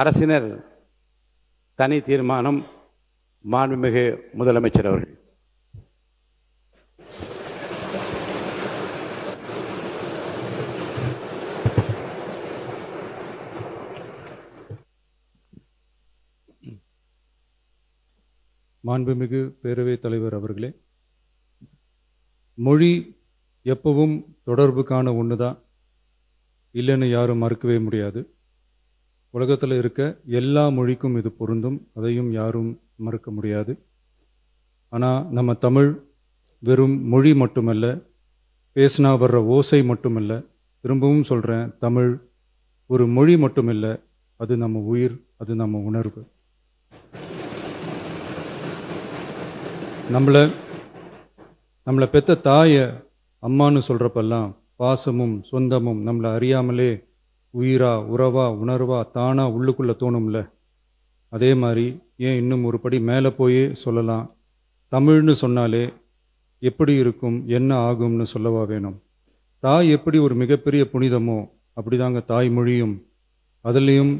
அரசினர் தனி தீர்மானம். மாண்புமிகு முதலமைச்சர் அவர்கள். மாண்புமிகு பேரவைத் தலைவர் அவர்களே, மொழி எப்பவும் தொடர்புக்கான ஒன்று தான், இல்லைன்னு யாரும் மறுக்கவே முடியாது. உலகத்தில் இருக்க எல்லா மொழிக்கும் இது பொருந்தும், அதையும் யாரும் மறுக்க முடியாது. ஆனால் நம்ம தமிழ் வெறும் மொழி மட்டுமல்ல, பேசினா வர்ற ஓசை மட்டுமல்ல, திரும்பவும் சொல்கிறேன், தமிழ் ஒரு மொழி மட்டுமில்லை, அது நம்ம உயிர், அது நம்ம உணர்வு. நம்மளை பெற்ற தாயை அம்மானு சொல்கிறப்பெல்லாம் பாசமும் சொந்தமும் நம்மளை அறியாமலே உயிரா உறவா உணர்வா தானா உள்ளுக்குள்ளே தோணும்ல. அதே மாதிரி ஏன் இன்னும் ஒரு படி மேலே போயே சொல்லலாம், தமிழ்னு சொன்னாலே எப்படி இருக்கும், என்ன ஆகும்னு சொல்லவா வேணும். தாய் எப்படி ஒரு மிகப்பெரிய புனிதமோ அப்படிதாங்க தாய்மொழியும். அதுலேயும்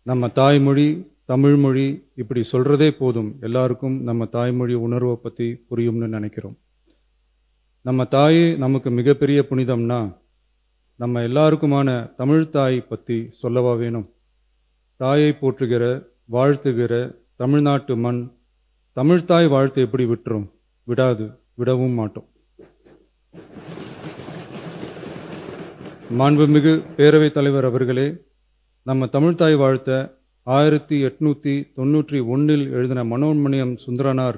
நம்ம தாய்மொழி தமிழ்மொழி இப்படி சொல்கிறதே போதும், எல்லாருக்கும் நம்ம தாய்மொழி உணர்வை பற்றி புரியும்னு நினைக்கிறோம். நம்ம தாயே நமக்கு மிகப்பெரிய புனிதம்னா நம்ம எல்லாருக்குமான தமிழ் தாய் பற்றி சொல்லவா வேணும். தாயை போற்றுகிற வாழ்த்துகிற தமிழ்நாட்டு மண் தமிழ்தாய் வாழ்த்து எப்படி விட்டுரும்? விடாது, விடவும் மாட்டோம். மாண்புமிகு பேரவைத் தலைவர் அவர்களே, நம்ம தமிழ்தாய் வாழ்த்த 1891 எழுதின மனோன்மணியம் சுந்தரனார்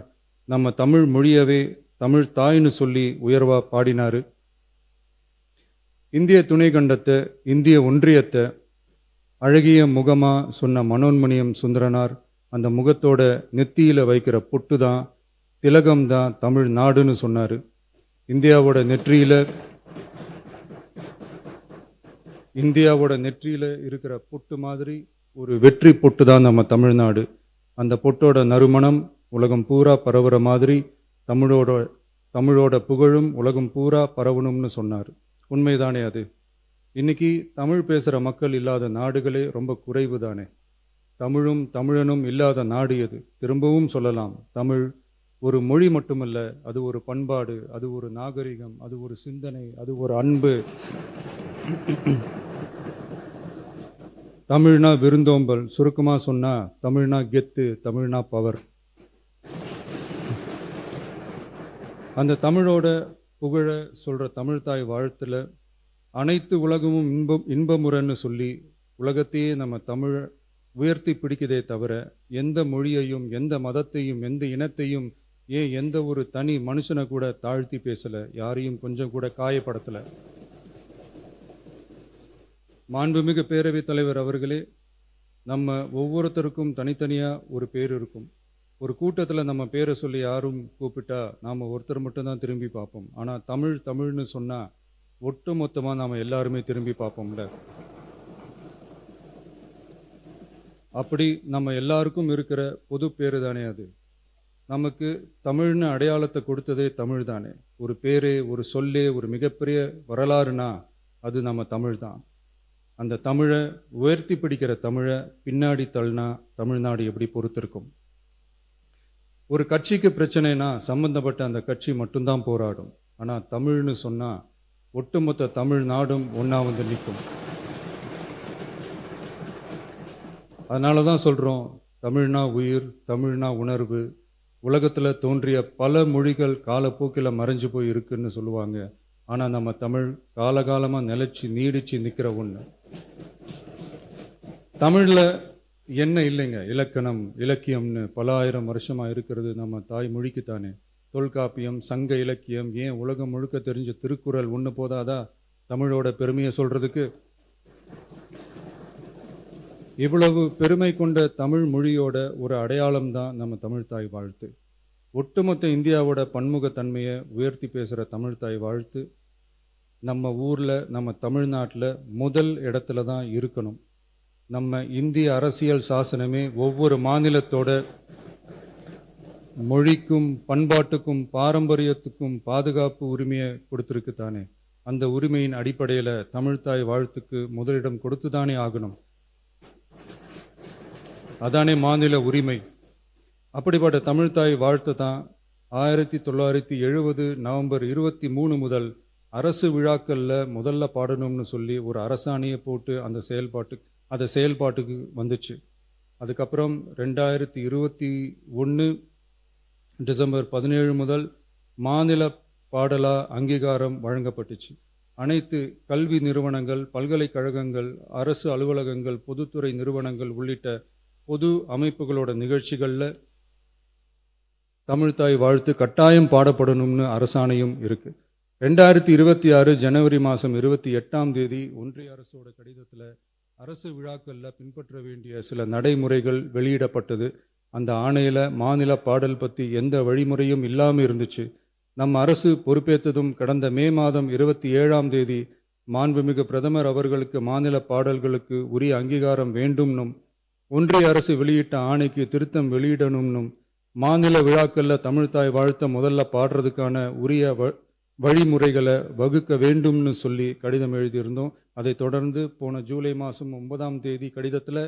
நம்ம தமிழ் மொழியவே தமிழ் தாய்னு சொல்லி உயர்வா பாடினாரு. இந்திய துணை கண்டத்தை, இந்திய ஒன்றியத்தை அழகிய முகமா சொன்ன மனோன்மணியம் சுந்தரனார் அந்த முகத்தோட நெத்தியில வைக்கிற பொட்டு தான், திலகம் தான் தமிழ் நாடுன்னு சொன்னாரு. இந்தியாவோட நெற்றியில இருக்கிற பொட்டு மாதிரி ஒரு வெற்றி பொட்டு தான் நம்ம தமிழ்நாடு. அந்த பொட்டோட நறுமணம் உலகம் பூரா பரவுற மாதிரி தமிழோட புகழும் உலகம் பூரா பரவணும்னு சொன்னார். உண்மைதானே அது? இன்னைக்கு தமிழ் பேசுகிற மக்கள் இல்லாத நாடுகளே ரொம்ப குறைவு தானே. தமிழும் தமிழனும் இல்லாத நாடு எது? திரும்பவும் சொல்லலாம், தமிழ் ஒரு மொழி மட்டுமல்ல, அது ஒரு பண்பாடு, அது ஒரு நாகரிகம், அது ஒரு சிந்தனை, அது ஒரு அன்பு. தமிழ்னா விருந்தோம்பல், சுருக்கமாக சொன்னா தமிழ்னா கெத்து, தமிழ்னா பவர். அந்த தமிழோட புகழ சொல்ற தமிழ்தாய் வாழ்த்துல அனைத்து உலகமும் இன்பமுறன்னு சொல்லி உலகத்தையே நம்ம தமிழ் உயர்த்தி பிடிக்குதே தவிர எந்த மொழியையும் எந்த மதத்தையும் எந்த இனத்தையும் ஏன் எந்த ஒரு தனி மனுஷனை கூட தாழ்த்தி பேசல, யாரையும் கொஞ்சம் கூட காயப்படுத்தல. மாண்புமிகு பேரவைத் தலைவர் அவர்களே, நம்ம ஒவ்வொருத்தருக்கும் தனித்தனியா ஒரு பேர் இருக்கும். ஒரு கூட்டத்தில் நம்ம பேரை சொல்லி யாரும் கூப்பிட்டா நாம் ஒருத்தர் மட்டும்தான் திரும்பி பார்ப்போம். ஆனால் தமிழ்னு சொன்னால் ஒட்டு மொத்தமாக நாம் எல்லாருமே திரும்பி பார்ப்போம்ல. அப்படி நம்ம எல்லாருக்கும் இருக்கிற பொது பேரு தானே அது. நமக்கு தமிழ்னு அடையாளத்தை கொடுத்ததே தமிழ் தானே. ஒரு பேரே, ஒரு சொல்லே, ஒரு மிகப்பெரிய வரலாறுனா அது நம்ம தமிழ் தான். அந்த தமிழை உயர்த்தி பிடிக்கிற தமிழை பின்னாடி தள்ளினா தமிழ்நாடு எப்படி பொறுத்திருக்கும்? ஒரு கட்சிக்கு பிரச்சனைனா சம்பந்தப்பட்ட அந்த கட்சி மட்டும்தான் போராடும். ஆனால் தமிழ்னு சொன்னால் ஒட்டுமொத்த தமிழ்நாடும் ஒன்றா வந்து நிற்கும். அதனால தான் சொல்கிறோம், தமிழ்னா உயிர், தமிழ்னா உணர்வு. உலகத்தில் தோன்றிய பல மொழிகள் காலப்போக்கில் மறைஞ்சு போய் இருக்குன்னு சொல்லுவாங்க. ஆனால் நம்ம தமிழ் காலகாலமாக நிலைச்சி நீடிச்சு நிற்கிற ஒன்று. தமிழில் என்ன இல்லைங்க, இலக்கணம் இலக்கியம்னு பல ஆயிரம் வருஷமாக இருக்கிறது நம்ம தாய்மொழிக்குத்தானே. தொல்காப்பியம், சங்க இலக்கியம், ஏன் உலகம் முழுக்க தெரிஞ்ச திருக்குறள் ஒன்று போதாதா தமிழோட பெருமையை சொல்றதுக்கு? இவ்வளவு பெருமை கொண்ட தமிழ் மொழியோட ஒரு அடையாளம் தான் நம்ம தமிழ்தாய் வாழ்த்து. ஒட்டுமொத்த இந்தியாவோட பன்முகத்தன்மையை உயர்த்தி பேசுகிற தமிழ்தாய் வாழ்த்து நம்ம ஊரில், நம்ம தமிழ்நாட்டில் முதல் இடத்துல தான் இருக்கணும். நம்ம இந்திய அரசியல் சாசனமே ஒவ்வொரு மாநிலத்தோட மொழிக்கும் பண்பாட்டுக்கும் பாரம்பரியத்துக்கும் பாதுகாப்பு உரிமையை கொடுத்துருக்கு தானே. அந்த உரிமையின் அடிப்படையில் தமிழ்த்தாய் வாழ்த்துக்கு முதலிடம் கொடுத்துதானே ஆகணும். அதானே மாநில உரிமை. அப்படிப்பட்ட தமிழ்த்தாய் வாழ்த்து தான் 1970 நவம்பர் 23 முதல் அரசு விழாக்களில் முதல்ல பாடணும்னு சொல்லி ஒரு அரசாணையை போட்டு அந்த செயல்பாட்டுக்கு வந்துச்சு. அதுக்கப்புறம் 2021 டிசம்பர் 17 முதல் மாநில பாடலா அங்கீகாரம் வழங்கப்பட்டுச்சு. அனைத்து கல்வி நிறுவனங்கள், பல்கலைக்கழகங்கள், அரசு அலுவலகங்கள், பொதுத்துறை நிறுவனங்கள் உள்ளிட்ட பொது அமைப்புகளோட நிகழ்ச்சிகளில் தமிழ்த்தாய் வாழ்த்து கட்டாயம் பாடப்படணும்னு அரசாணையும் இருக்கு. 2026 ஜனவரி மாதம் 28 ஒன்றிய அரசோட கடிதத்தில் அரசு விழாக்களில் பின்பற்ற வேண்டிய சில நடைமுறைகள் வெளியிடப்பட்டது. அந்த ஆணையில் மாநில பாடல் பற்றி எந்த வழிமுறையும் இல்லாமல் இருந்துச்சு. நம் அரசு பொறுப்பேற்றதும் கடந்த மே மாதம் 27 மாண்புமிகு பிரதமர் அவர்களுக்கு மாநில பாடல்களுக்கு உரிய அங்கீகாரம் வேண்டும்னும், ஒன்றிய அரசு வெளியிட்ட ஆணைக்கு திருத்தம் வெளியிடணும்னும், மாநில விழாக்களில் தமிழ்த்தாய் வாழ்த்த முதல்ல பாடுறதுக்கான உரிய வழிமுறைகளை வகுக்க வேண்டும்னு சொல்லி கடிதம் எழுதியிருந்தோம். அதை தொடர்ந்து போன ஜூலை மாதம் 9 கடிதத்தில்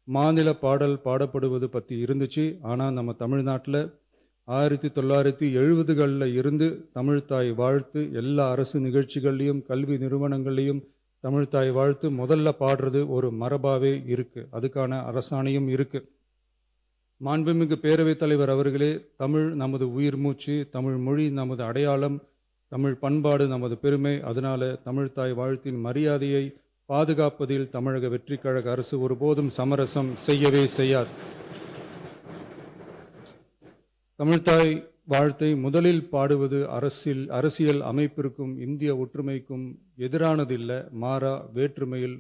மாநில பாடல் பாடப்படுவது பற்றி இருந்துச்சு. ஆனால் நம்ம தமிழ்நாட்டில் 1970களில் இருந்து தமிழ்த்தாய் வாழ்த்து எல்லா அரசு நிகழ்ச்சிகள்லையும் கல்வி நிறுவனங்கள்லையும் தமிழ்த்தாய் வாழ்த்து முதல்ல பாடுறது ஒரு மரபாவே இருக்கு. அதுக்கான அரசாணையும் இருக்கு. மாண்புமிகு பேரவைத் தலைவர் அவர்களே, தமிழ் நமது உயிர் மூச்சு, தமிழ் மொழி நமது அடையாளம், தமிழ் பண்பாடு நமது பெருமை. அதனால தமிழ்த்தாய் வாழ்த்தின் மரியாதையை பாதுகாப்பதில் தமிழக வெற்றி கழக அரசு ஒருபோதும் சமரசம் செய்யவே செய்யாது. தமிழ்த்தாய் வாழ்த்தை முதலில் பாடுவது அரசியல் அமைப்பிற்கும் இந்திய ஒற்றுமைக்கும் எதிரானதில்லை, மாறா வேற்றுமையில்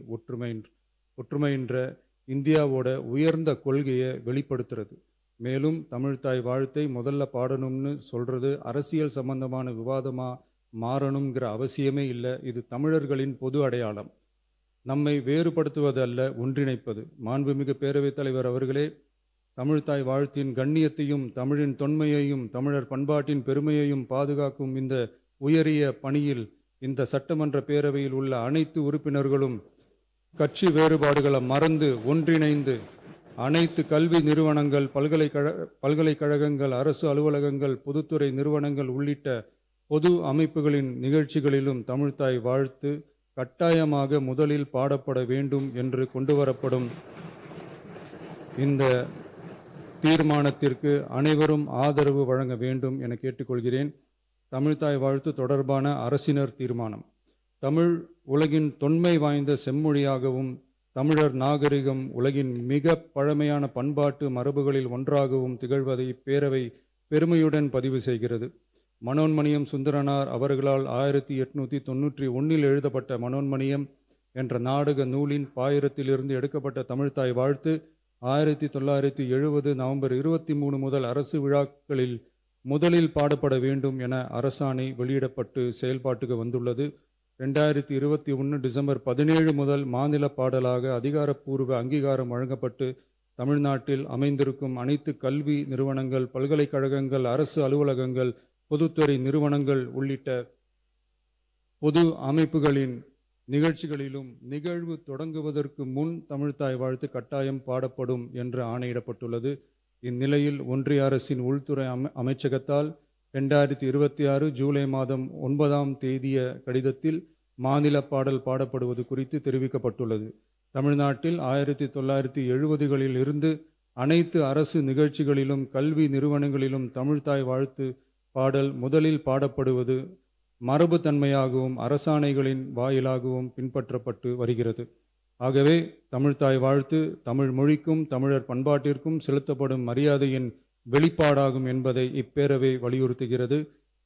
ஒற்றுமைன்ற இந்தியாவோட உயர்ந்த கொள்கையை வெளிப்படுத்துறது. மேலும் தமிழ்த்தாய் வாழ்த்தை முதல்ல பாடணும்னு சொல்றது அரசியல் சம்பந்தமான விவாதமா மாறணுங்கிற அவசியமே இல்லை. இது தமிழர்களின் பொது அடையாளம். நம்மை வேறுபடுத்துவதல்ல, ஒன்றிணைப்பது. மாண்புமிகு பேரவைத் தலைவர் அவர்களே, தமிழ்த்தாய் வாழ்த்தின் கண்ணியத்தையும் தமிழின் தொன்மையையும் தமிழர் பண்பாட்டின் பெருமையையும் பாதுகாக்கும் இந்த உயரிய பணியில் இந்த சட்டமன்ற பேரவையில் உள்ள அனைத்து உறுப்பினர்களும் கட்சி வேறுபாடுகளை மறந்து ஒன்றிணைந்து அனைத்து கல்வி நிறுவனங்கள், பல்கலைக்கழகங்கள், அரசு அலுவலகங்கள், பொதுத்துறை நிறுவனங்கள் உள்ளிட்ட பொது அமைப்புகளின் நிகழ்ச்சிகளிலும் தமிழ்த்தாய் வாழ்த்து கட்டாயமாக முதலில் பாடப்பட வேண்டும் என்று கொண்டுவரப்படும் இந்த தீர்மானத்திற்கு அனைவரும் ஆதரவு வழங்க வேண்டும் என கேட்டுக்கொள்கிறேன். தமிழ்த்தாய் வாழ்த்து தொடர்பான அரசினர் தீர்மானம். தமிழ் உலகின் தொன்மை வாய்ந்த செம்மொழியாகவும் தமிழர் நாகரிகம் உலகின் மிக பழமையான பண்பாட்டு மரபுகளில் ஒன்றாகவும் திகழ்வதை இப்பேரவை பெருமையுடன் பதிவு செய்கிறது. மனோன்மணியம் சுந்தரனார் அவர்களால் 1891 எழுதப்பட்ட மனோன்மணியம் என்ற நாடக நூலின் பாயிரத்திலிருந்து எடுக்கப்பட்ட தமிழ்த்தாய் வாழ்த்து 1970 நவம்பர் 23 முதல் அரசு விழாக்களில் முதலில் பாடப்பட வேண்டும் என அரசாணை வெளியிடப்பட்டு செயல்பாட்டுக்கு வந்துள்ளது. 2021 டிசம்பர் 17 முதல் மாநில பாடலாக அதிகாரப்பூர்வ அங்கீகாரம் வழங்கப்பட்டு தமிழ்நாட்டில் அமைந்திருக்கும் அனைத்து கல்வி நிறுவனங்கள், பல்கலைக்கழகங்கள், அரசு அலுவலகங்கள், பொதுத்துறை நிறுவனங்கள் உள்ளிட்ட பொது அமைப்புகளின் நிகழ்ச்சிகளிலும் நிகழ்வு தொடங்குவதற்கு முன் தமிழ்த்தாய் வாழ்த்து கட்டாயம் பாடப்படும் என்று ஆணையிடப்பட்டுள்ளது. இந்நிலையில் ஒன்றிய அரசின் உள்துறை அமைச்சகத்தால் 2026 ஜூலை மாதம் 9 கடிதத்தில் மாநில பாடல் பாடப்படுவது குறித்து தெரிவிக்கப்பட்டுள்ளது. தமிழ்நாட்டில் 1970களில் இருந்து அனைத்து அரசு நிகழ்ச்சிகளிலும் கல்வி நிறுவனங்களிலும் தமிழ்த்தாய் வாழ்த்து பாடல் முதலில் பாடப்படுவது மரபுத்தன்மையாகவும் அரசாணைகளின் வாயிலாகவும் பின்பற்றப்பட்டு வருகிறது. ஆகவே தமிழ்த்தாய் வாழ்த்து தமிழ் மொழிக்கும் தமிழர் பண்பாட்டிற்கும் செலுத்தப்படும் மரியாதையின் வெளிப்பாடாகும் என்பதை இப்பேரவை வலியுறுத்துகிறது.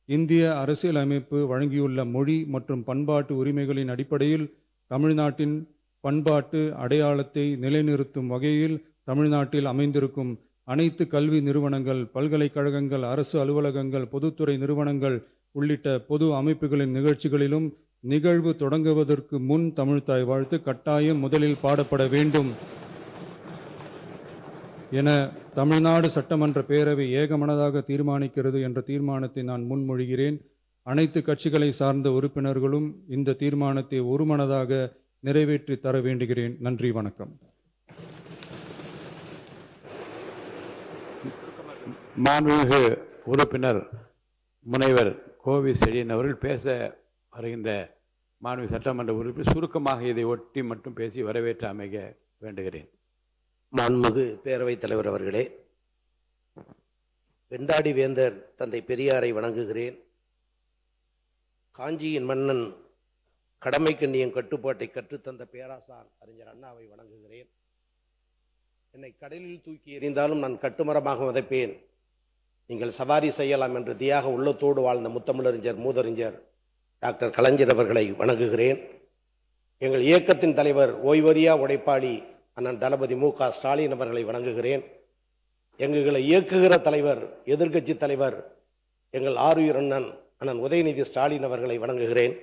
இந்திய அரசியலமைப்பு வழங்கியுள்ள மொழி மற்றும் பண்பாட்டு உரிமைகளின் அடிப்படையில் தமிழ்நாட்டின் பண்பாட்டு அடையாளத்தை நிலைநிறுத்தும் வகையில் தமிழ்நாட்டில் அமைந்திருக்கும் அனைத்து கல்வி நிறுவனங்கள், பல்கலைக்கழகங்கள், அரசு அலுவலகங்கள், பொதுத்துறை நிறுவனங்கள் உள்ளிட்ட பொது அமைப்புகளின் நிகழ்ச்சிகளிலும் நிகழ்வு தொடங்குவதற்கு முன் தமிழ்த்தாய் வாழ்த்து கட்டாயம் முதலில் பாடப்பட வேண்டும் என தமிழ்நாடு சட்டமன்ற பேரவை ஏகமனதாக தீர்மானிக்கிறது என்ற தீர்மானத்தை நான் முன்மொழிகிறேன். அனைத்து கட்சிகளை சார்ந்த உறுப்பினர்களும் இந்த தீர்மானத்தை ஒருமனதாக நிறைவேற்றி தர வேண்டுகிறேன். நன்றி, வணக்கம். மாண்புமிகு உறுப்பினர் முனைவர் கோவி செழியன் அவர்கள் பேச வருகின்ற மாண்புமிகு சட்டமன்ற உறுப்பினர் சுருக்கமாக இதை ஒட்டி மட்டும் பேசி வரவேற்று அமைக வேண்டுகிறேன். மாண்புமிகு பேரவைத் தலைவர் அவர்களே, வெண்டாடி வேந்தர் தந்தை பெரியாரை வணங்குகிறேன். காஞ்சியின் மன்னன் கடமை கண்ணியம் கட்டுப்பாட்டை கற்றுத்தந்த பேராசான் அறிஞர் அண்ணாவை வணங்குகிறேன். என்னை கடலில் தூக்கி எறிந்தாலும் நான் கட்டுமரமாக வதைப்பேன், நீங்கள் சவாரி செய்யலாம் என்று தியாக உள்ளத்தோடு வாழ்ந்த முத்தமிழறிஞர் மூதறிஞர் டாக்டர் கலைஞர் அவர்களை வணங்குகிறேன். எங்கள் இயக்கத்தின் தலைவர் ஓய்வறியா உழைப்பாளி அண்ணன் தளபதி மு.க. ஸ்டாலின் அவர்களை வணங்குகிறேன். எங்களை இயக்குகிற தலைவர் எதிர்க்கட்சி தலைவர் எங்கள் ஆருயிர் அண்ணன் உதயநிதி ஸ்டாலின் அவர்களை வணங்குகிறேன்.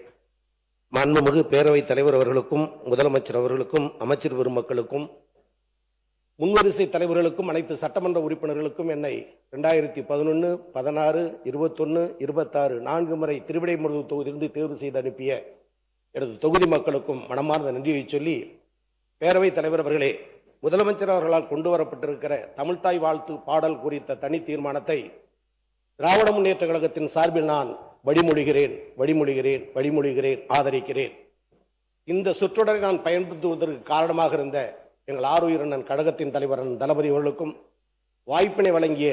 மாண்புமிகு பேரவைத் தலைவர் அவர்களுக்கும் முதலமைச்சர் அவர்களுக்கும் அமைச்சர் பெருமக்களுக்கும் முன்வரிசை தலைவர்களுக்கும் அனைத்து சட்டமன்ற உறுப்பினர்களுக்கும் என்னை 2011, 16, 21, 26 4 முறை திருவிடைமருதூர் தொகுதியிலிருந்து தேர்வு செய்து அனுப்பிய எனது தொகுதி மக்களுக்கும் மனமார்ந்த நன்றியை சொல்லி, பேரவைத் தலைவர் அவர்களே, முதலமைச்சர் அவர்களால் கொண்டு வரப்பட்டிருக்கிற தமிழ்தாய் வாழ்த்து பாடல் குறித்த தனி தீர்மானத்தை திராவிட முன்னேற்ற கழகத்தின் சார்பில் நான் வழிமொழிகிறேன், ஆதரிக்கிறேன். இந்த சுற்றுடரை நான் பயன்படுத்துவதற்கு காரணமாக இருந்த எங்கள் ஆருயிர் அண்ணன் கழகத்தின் தலைவர் தளபதி அவர்களுக்கும் வாய்ப்பினை வழங்கிய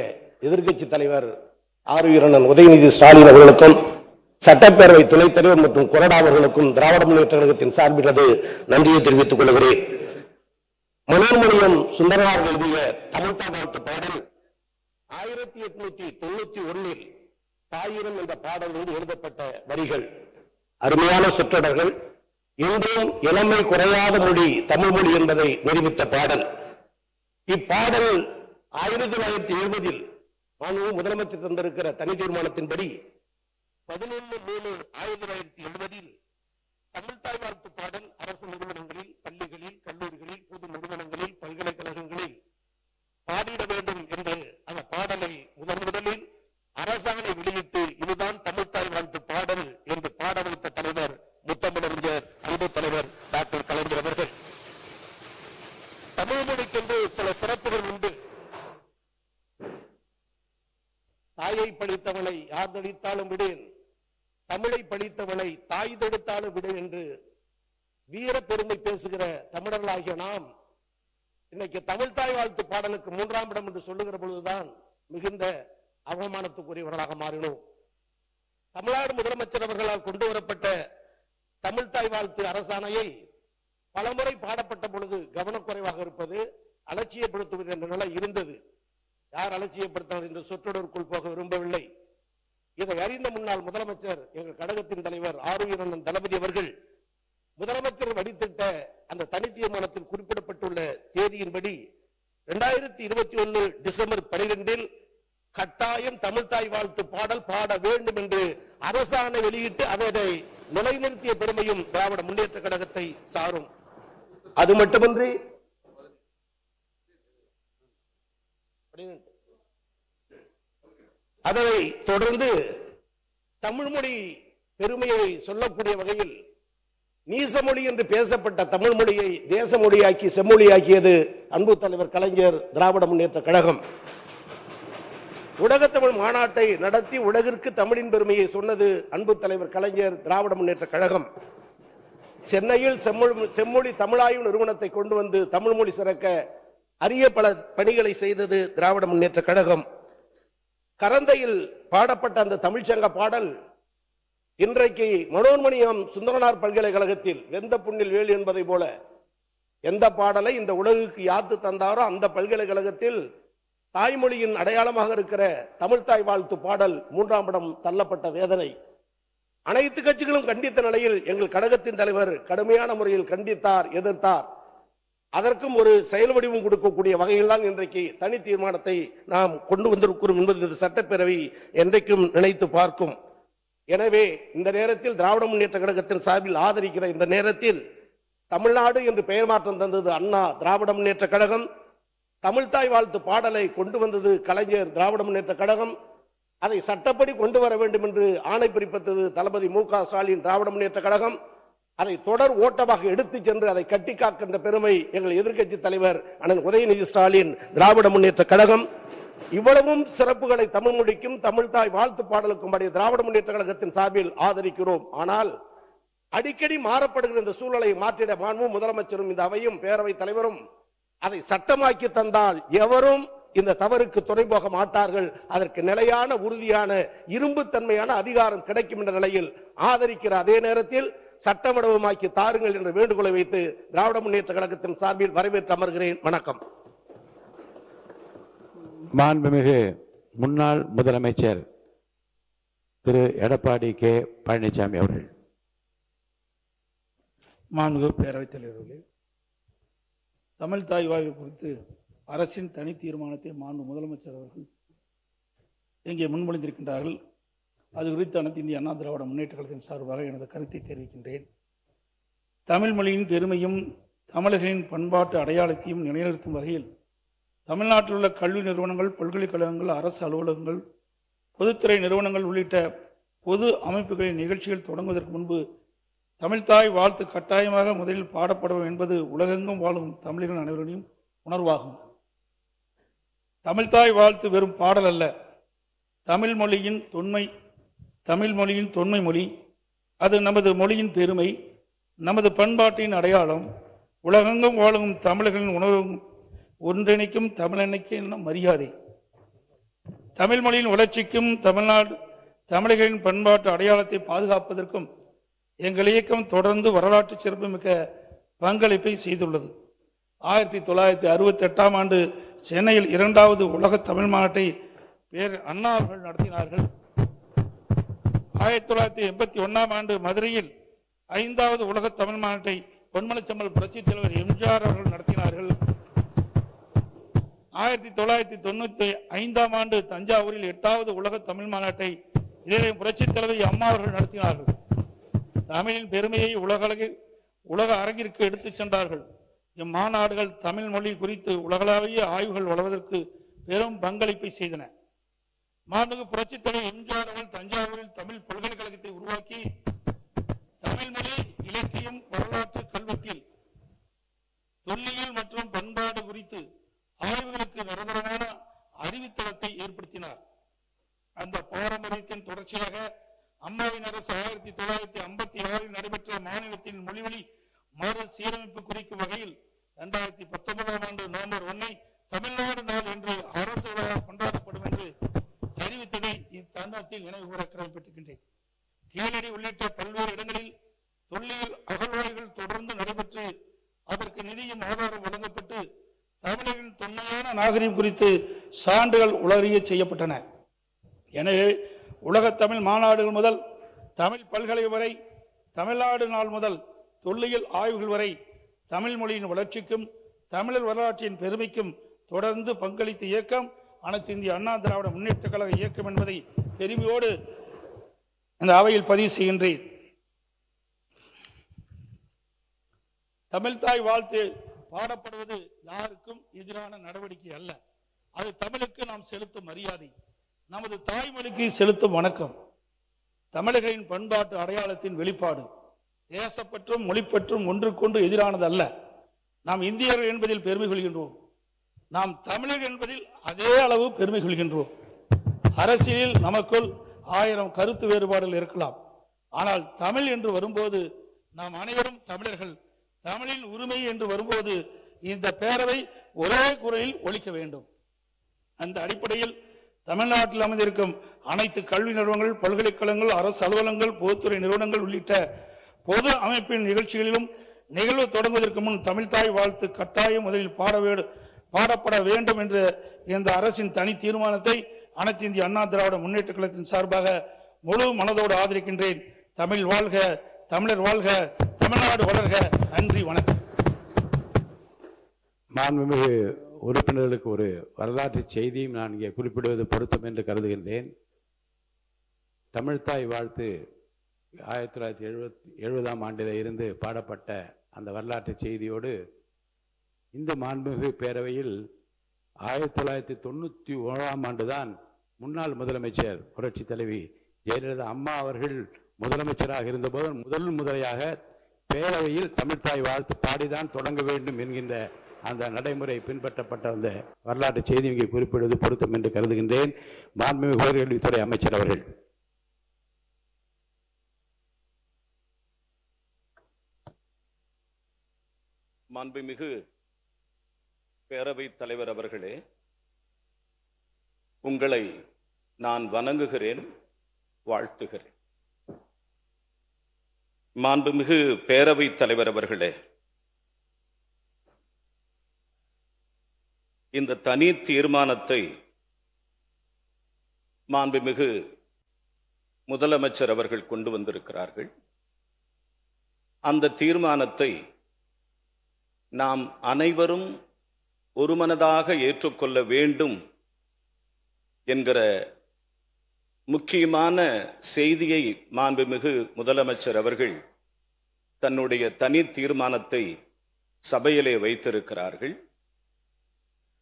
எதிர்க்கட்சி தலைவர் ஆருயிர் அண்ணன் உதயநிதி ஸ்டாலின் அவர்களுக்கும் சட்டப்பேரவை துணைத் தலைவர் மற்றும் கொறடா அவர்களுக்கும் திராவிட முன்னேற்ற கழகத்தின் சார்பில் நன்றியை தெரிவித்துக் கொள்கிறேன். மனோன்மணியம் சுந்தரனார் எழுதிய தமிழ்தாய் வாழ்த்து பாடல் 1891 தாயிரம் என்ற பாடலில் எழுதப்பட்ட வரிகள். அருமையான சொற்றொடர்கள். இன்றும் இளமை குறையாத மொழி தமிழ் மொழி என்பதை நிரூபித்த பாடல். இப்பாடல் 1970 முதலமைச்சர் தந்திருக்கிற தனி தீர்மானத்தின்படி 11/3/1970 தமிழ்தாய் வாழ்த்து பாடல் அரசு நிறுவனங்களில், பள்ளிகளில், கல்லூரிகளில், பொது நிறுவனங்களில், பல்கலைக்கழகங்களில் பாடிட வேண்டும் என்று அந்த பாடலை முதலில் அரசாணை வெளியிட்டு இதுதான் தமிழ்தாய் வாழ்த்து பாடல் என்று பாட வைத்த தலைவர் முத்தமிழறிஞர் அன்பு தலைவர் டாக்டர் கலைஞர் அவர்கள். தமிழ் மொழிக்கென்று சில சிறப்புகள் உண்டு. தாயை பழித்தவனை யார் தடித்தாலும் விடேன், தமிழை பழித்தவனை தாய் தடுத்தாலும் விடேன் என்று வீர பெருமை பேசுகிற தமிழர்களாகிய நாம் இன்னைக்கு தமிழ்தாய் வாழ்த்து பாடலுக்கு 3ஆம் இடம் என்று சொல்லுகிற பொழுதுதான் மிகுந்த அவமானத்துக்குரியவர்களாக மாறினோம். தமிழ்நாடு முதலமைச்சர் அவர்களால் கொண்டு வரப்பட்ட தமிழ்தாய் வாழ்த்து அரசாணையை பலமுறை பாடப்பட்ட பொழுது கவனக்குறைவாக இருப்பது, அலட்சியப்படுத்துவது என்ற நிலை இருந்தது. யார் அலட்சியப்படுத்தினார் என்று சொற்றொடருக்குள் போக விரும்பவில்லை. இதை அறிந்த முன்னாள் முதலமைச்சர் எங்கள் கழகத்தின் தலைவர் ஆருயிர் அண்ணன் தளபதி அவர்கள் முதலமைச்சர் வடித்திட்ட அந்த தனி தீர்மானத்தில் குறிப்பிடப்பட்டுள்ள தேதியின்படி 2021 டிசம்பர் 12 கட்டாயம் தமிழ்தாய் வாழ்த்து பாடல் பாட வேண்டும் என்று அரசாணை வெளியிட்டு அதை நிலைநிறுத்திய பெருமையும் திராவிட முன்னேற்ற கழகத்தை சாரும். அது மட்டுமின்றி அதை தொடர்ந்து தமிழ் மொழி பெருமையை சொல்லக்கூடிய வகையில் நீசமொழி என்று பேசப்பட்ட தமிழ் மொழியை தேச மொழியாக்கி செம்மொழியாக்கியது அன்பு தலைவர் கலைஞர், திராவிட முன்னேற்ற கழகம். உலகத்தமிழ் மாநாட்டை நடத்தி உலகிற்கு தமிழின் பெருமையை சொன்னது அன்பு தலைவர் கலைஞர், திராவிட முன்னேற்ற கழகம். சென்னையில் செம்மொழி தமிழாய்வு நிறுவனத்தை கொண்டு வந்து தமிழ் மொழி சிறக்க அரிய பல பணிகளை செய்தது திராவிட முன்னேற்ற கழகம். கரந்தையில் பாடப்பட்ட அந்த தமிழ்ச்சங்க பாடல் இன்றைக்கு மனோன்மணியம் சுந்தரனார் பல்கலைக்கழகத்தில் வெந்த புண்ணில் வேல் என்பதை போல எந்த பாடலை இந்த உலகுக்கு யாத்து தந்தாரோ அந்த பல்கலைக்கழகத்தில் தாய்மொழியின் அடையாளமாக இருக்கிற தமிழ்தாய் வாழ்த்து பாடல் 3ஆம் இடம் தள்ளப்பட்ட வேதனை. அனைத்து கட்சிகளும் கண்டித்த நிலையில் எங்கள் கழகத்தின் தலைவர் கடுமையான முறையில் கண்டித்தார், எதிர்த்தார். அதற்கும் ஒரு செயல் வடிவம் கொடுக்கக்கூடிய வகையில் தான் இன்றைக்கு தனி தீர்மானத்தை நாம் கொண்டு வந்திருக்கிறோம் என்பது இந்த சட்டப்பேரவை என்றைக்கும் நினைத்து பார்க்கும். எனவே இந்த நேரத்தில் திராவிட முன்னேற்ற கழகத்தின் சார்பில் ஆதரிக்கிற இந்த நேரத்தில் தமிழ்நாடு என்று பெயர் மாற்றம் தந்தது அண்ணா, திராவிட முன்னேற்ற கழகம். தமிழ்தாய் வாழ்த்து பாடலை கொண்டு வந்தது கலைஞர், திராவிட முன்னேற்ற கழகம். அதை சட்டப்படி கொண்டு வர வேண்டும் என்று ஆணை பிறப்பித்தது தளபதி மு.க. ஸ்டாலின் திராவிட முன்னேற்ற கழகம். அதை தொடர் ஓட்டமாக எடுத்து சென்று அதை கட்டி காக்கின்ற பெருமை எங்கள் எதிர்க்கட்சி தலைவர் அண்ணன் உதயநிதி ஸ்டாலின் திராவிட முன்னேற்ற கழகம். இவ்வளவும் சிறப்புகளை தமிழ் மொழிக்கும் தமிழ் தாய் வாழ்த்து பாடலுக்கும் படி திராவிட முன்னேற்ற கழகத்தின் சார்பில் ஆதரிக்கிறோம். ஆனால் அடிக்கடி மாறப்படுகிற இந்த சூழலை மாற்றிட மாண்பு முதலமைச்சரும் இந்த அவையும் பேரவைத் தலைவரும் அதை சட்டமாக்கி தந்தால் எவரும் இந்த தவறுக்கு துணை போக மாட்டார்கள். அதற்கு நிலையான உறுதியான இரும்புத்தன்மையான அதிகாரம் கிடைக்கும் என்ற நிலையில் ஆதரிக்கிற அதே நேரத்தில் சட்டமடமாக்கி தாருங்கள் என்ற வேண்டுகோளை வைத்து திராவிட முன்னேற்ற கழகத்தின் சார்பில் வரவேற்று அமர்கிறேன். வணக்கம். மாண்புமிகு முன்னாள் முதலமைச்சர் திரு எடப்பாடி கே பழனிசாமி அவர்கள். மாண்புமிகு பேரவைத் தலைவர்களே, தமிழ் தாய் வாழ்வு குறித்து அரசின் தனி தீர்மானத்தை மாண்பு முதலமைச்சர் அவர்கள் இங்கே முன்மொழிந்திருக்கின்றார்கள். அது குறித்து அனைத்து இந்திய அண்ணா திராவிட முன்னேற்ற கழகத்தின் சார்பாக எனது கருத்தை தெரிவிக்கின்றேன். தமிழ் மொழியின் பெருமையும் தமிழர்களின் பண்பாட்டு அடையாளத்தையும் நிலைநிறுத்தும் வகையில் தமிழ்நாட்டில் உள்ள கல்வி நிறுவனங்கள், பல்கலைக்கழகங்கள், அரசு அலுவலகங்கள், பொதுத்துறை நிறுவனங்கள் உள்ளிட்ட பொது அமைப்புகளின் நிகழ்ச்சிகள் தொடங்குவதற்கு முன்பு தமிழ்தாய் வாழ்த்து கட்டாயமாக முதலில் பாடப்படும் என்பது உலகெங்கும் வாழும் தமிழர்கள் அனைவரையும் உணர்வாகும். தமிழ்தாய் வாழ்த்து வெறும் பாடல் அல்ல, தமிழ் மொழியின் தொன்மை மொழி. அது நமது மொழியின் பெருமை, நமது பண்பாட்டின் அடையாளம், உலகெங்கும் வாழும் தமிழர்களின் உணர்வு ஒன்றிணைக்கும் தமிழன்னைக்கு மரியாதை. தமிழ் மொழியின் வளர்ச்சிக்கும் தமிழர்களின் பண்பாட்டு அடையாளத்தை பாதுகாப்பதற்கும் எங்கள் இயக்கம் தொடர்ந்து வரலாற்று சிறப்புமிக்க பங்களிப்பை செய்துள்ளது. 1968ஆம் ஆண்டு சென்னையில் 2வது உலக தமிழ் மாநாட்டை அண்ணா அவர்கள் நடத்தினார்கள். 1981ஆம் ஆண்டு மதுரையில் 5வது உலக தமிழ் மாநாட்டை பொன்மனச்செம்மல் புரட்சித் தலைவர் எம்ஜிஆர் அவர்கள் நடத்தினார்கள். 1995ஆம் ஆண்டு தஞ்சாவூரில் 8வது உலக தமிழ் மாநாட்டை இதே புரட்சித் தலைவர் அம்மா அவர்கள் நடத்தினார்கள். தமிழின் பெருமையை உலக அரங்கிற்கு எடுத்துச் சென்றார்கள். இம்மாநாடுகள் தமிழ் மொழி குறித்து உலகளாவிய ஆய்வுகள் வளர்வதற்கு பெரும் பங்களிப்பை செய்தன. மாண்புமிகு புரட்சித் தலைவர் எம்ஜிஆர் அவர்கள் தஞ்சாவூரில் தமிழ் பல்கலைக்கழகத்தை உருவாக்கி தமிழ் மொழி, இலக்கியம், வரலாற்று, கல்வெட்டில், தொல்லியல் மற்றும் பண்பாடு குறித்து ஆய்வுகளுக்கு நிரந்தரமான அறிவுத்தளத்தை ஏற்படுத்தினார். அந்த பாரம்பரியத்தின் தொடர்ச்சியாக அம்மாவின் அரசு 1956 நடைபெற்ற மாநிலத்தின் மொழிவழி மறு சீரமைப்பு குறிக்கும் வகையில் 2019ஆம் ஆண்டு நவம்பர் 1 தமிழ்நாடு நாள் என்று அரசு விழா கொண்டாடப்படும் என்று அறிவித்ததை இத்தருணத்தில் நினைவு கூற கடமைப்பட்டிருக்கின்றேன். கீழடி உள்ளிட்ட பல்வேறு இடங்களில் தொல்லியல் அகழ்வாய்வுகள் தொடர்ந்து நடைபெற்று அதற்கு நிதியும் ஆதாரம் வழங்கப்பட்டு தமிழரின் தொன்மையான நாகரிகம் குறித்து சான்றுகள் உலகறிய செய்யப்பட்டன. எனவே உலக தமிழ் மாநாடுகள் முதல் தமிழ் பல்கலை வரை, தமிழ்நாடு நாள் முதல் தொல்லியல் ஆய்வுகள் வரை தமிழ் மொழியின் வளர்ச்சிக்கும் தமிழர் வரலாற்றின் பெருமைக்கும் தொடர்ந்து பங்களித்த இயக்கம் அனைத்து இந்திய அண்ணா திராவிட முன்னேற்ற கழக இயக்கம் என்பதை பெருமையோடு இந்த அவையில் பதிவு செய்கின்றேன். தமிழ்தாய் வாழ்த்து பாடப்படுவது யாருக்கும் எதிரான நடவடிக்கை அல்ல. அது தமிழுக்கு நாம் செலுத்தும் மரியாதை, நமது தாய்மொழிக்கு செலுத்தும் வணக்கம், தமிழர்களின் பண்பாட்டு அடையாளத்தின் வெளிப்பாடு. தேசப்பற்றும் மொழிப்பற்றும் ஒன்றுக்கொன்று எதிரானது அல்ல. நாம் இந்தியர்கள் என்பதில் பெருமை கொள்கின்றோம், நாம் தமிழர் என்பதில் அதே அளவு பெருமை கொள்கின்றோம். அரசியலில் நமக்குள் 1000 கருத்து வேறுபாடுகள் இருக்கலாம். ஆனால் தமிழ் என்று வரும்போது நாம் அனைவரும் தமிழர்கள். தமிழின் உரிமை என்று வரும்போது இந்த பேரவை ஒரே குரலில் ஒலிக்க வேண்டும். அந்த அடிப்படையில் தமிழ்நாட்டில் அமைந்திருக்கும் அனைத்து கல்வி நிறுவனங்கள், பல்கலைக்கழகங்கள், அரசு அலுவலகங்கள், பொதுத்துறை நிறுவனங்கள் உள்ளிட்ட பொது அமைப்பின் நிகழ்ச்சிகளிலும் நிகழ்வு தொடங்குவதற்கு முன் தமிழ்தாய் வாழ்த்து கட்டாயம் முதலில் பாடப்பட வேண்டும் என்ற இந்த அரசின் தனி தீர்மானத்தை அனைத்து இந்திய அண்ணா திராவிட முன்னேற்ற கழகத்தின் சார்பாக முழு மனதோடு ஆதரிக்கின்றேன். தமிழ் வாழ்க, தமிழர் வாழ்க, தமிழ்நாடு வளர்க. நன்றி, வணக்கம். மாண்புமிகு உறுப்பினர்களுக்கு ஒரு வரலாற்று செய்தியும் நான் இங்கே குறிப்பிடுவது பொருத்தம் என்று கருதுகின்றேன். தமிழ்தாய் வாழ்த்து 1970ஆம் ஆண்டில் இருந்து பாடப்பட்ட அந்த வரலாற்று செய்தியோடு இந்த மாண்புமிகு பேரவையில் 1991ஆம் ஆண்டு தான் முன்னாள் முதலமைச்சர் புரட்சி தலைவி ஜெயலலிதா அம்மா அவர்கள் முதலமைச்சராக இருந்தபோது முதலையாக பேரவையில் தமிழ்த்தாய் வாழ்த்து பாடிதான் தொடங்க வேண்டும் என்கின்ற அந்த நடைமுறை பின்பற்றப்பட்ட அந்த வரலாற்று செய்தி இங்கே குறிப்பிடுவது பொருத்தம் என்று கருதுகின்றேன். மாண்புமிகு உயர்கல்வித்துறை அமைச்சர் அவர்கள். மாண்புமிகு பேரவைத் தலைவர் அவர்களே, உங்களை நான் வணங்குகிறேன், வாழ்த்துகிறேன். மாண்புமிகு பேரவைத் தலைவர் அவர்களே, இந்த தனி தீர்மானத்தை மாண்புமிகு முதலமைச்சர் அவர்கள் கொண்டு வந்திருக்கிறார்கள். அந்த தீர்மானத்தை நாம் அனைவரும் ஒருமனதாக ஏற்றுக்கொள்ள வேண்டும் என்கிற முக்கியமான செய்தியை மாண்புமிகு முதலமைச்சர் அவர்கள் தன்னுடைய தனி தீர்மானத்தை சபையிலே வைத்திருக்கிறார்கள்.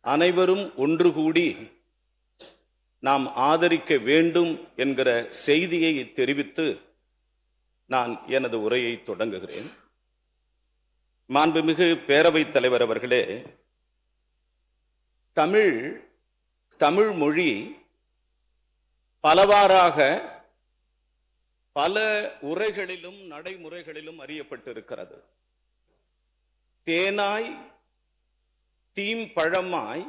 அனைவரும் ஒன்று கூடி நாம் ஆதரிக்க வேண்டும் என்கிற செய்தியை தெரிவித்து நான் எனது உரையை தொடங்குகிறேன். மாண்புமிகு பேரவைத் தலைவர் அவர்களே, தமிழ் மொழி பலவாறாக பல உரைகளிலும் நடைமுறைகளிலும் அறியப்பட்டிருக்கிறது. தேனாய் தீம்பழமாய்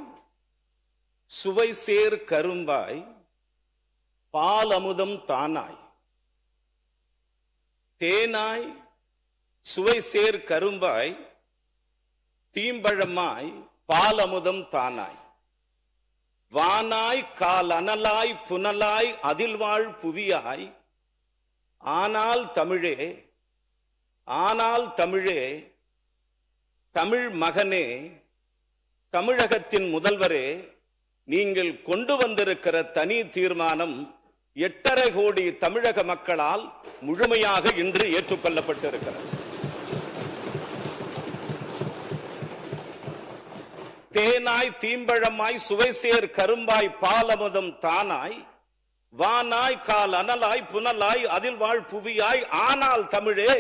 சுவை சேர் கரும்பாய் பால் அமுதம் தானாய். தேனாய் சுவை சேர் கரும்பாய் தீம்பழமாய் பால் அமுதம் தானாய். வானாய் கால் அனலாய் புனலாய் அதில் வாழ் புவியாய். ஆனால் தமிழே, ஆனால் தமிழே, தமிழ் மகனே, தமிழகத்தின் முதல்வரே, நீங்கள் கொண்டு வந்திருக்கிற தனி தீர்மானம் 8.5 கோடி தமிழக மக்களால் முழுமையாக இன்று ஏற்றுக்கொள்ளப்பட்டிருக்கிறது. தேனாய் தீம்பழமாய் சுவைசேர் கரும்பாய் பாலமுதம் தானாய். வானாய் கால் அனலாய் புனலாய் அதில் வாழ் புவியாய். ஆனால் தமிழே,